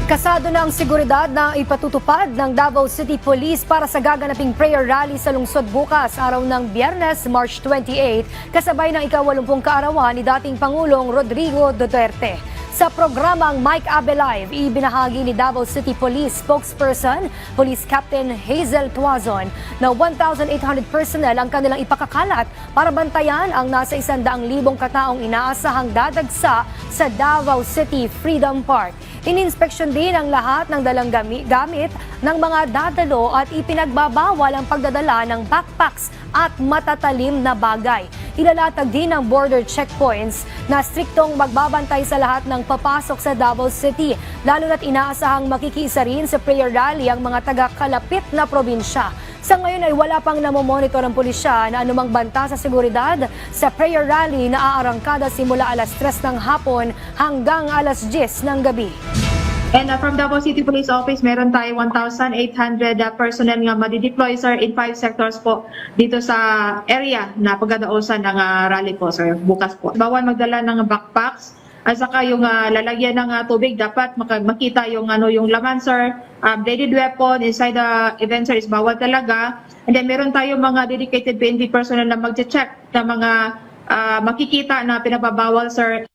Kasado na ang seguridad na ipatutupad ng Davao City Police para sa gaganaping prayer rally sa lungsod bukas, araw ng Biyernes, March 28, kasabay ng ika-80 kaarawan ni dating Pangulong Rodrigo Duterte. Sa programang Mike Abe Live, ibinahagi ni Davao City Police spokesperson, Police Captain Hazel Tuazon, na 1,800 personnel ang kanilang ipakakalat para bantayan ang nasa 100,000 kataong inaasahang dadagsa sa Davao City Freedom Park. Ininspeksyon din ang lahat ng dalang gamit ng mga dadalo at ipinagbabawal ang pagdadala ng backpacks at matatalim na bagay. Ilalatag din ang border checkpoints na striktong magbabantay sa lahat ng papasok sa Davao City, lalo na't inaasahang makikiisa rin sa prayer rally ang mga taga-kalapit na probinsya. Sa ngayon ay wala pang namomonitor ang pulisya na anumang banta sa seguridad sa prayer rally na aarangkada simula alas 3 ng hapon hanggang alas 10 ng gabi. And from Davao City Police Office, meron tayo 1,800 personnel nga madideploy, sir, in 5 sectors po dito sa area na pagdadausan ng rally po, sir, bukas po. Bawal magdala ng backpacks at saka yung lalagyan ng tubig, dapat makita yung yung laman, sir. Bladed weapon inside the event, sir, is bawal talaga. And then meron tayo mga dedicated PNP personnel na mag-check na mga makikita na pinababawal, sir.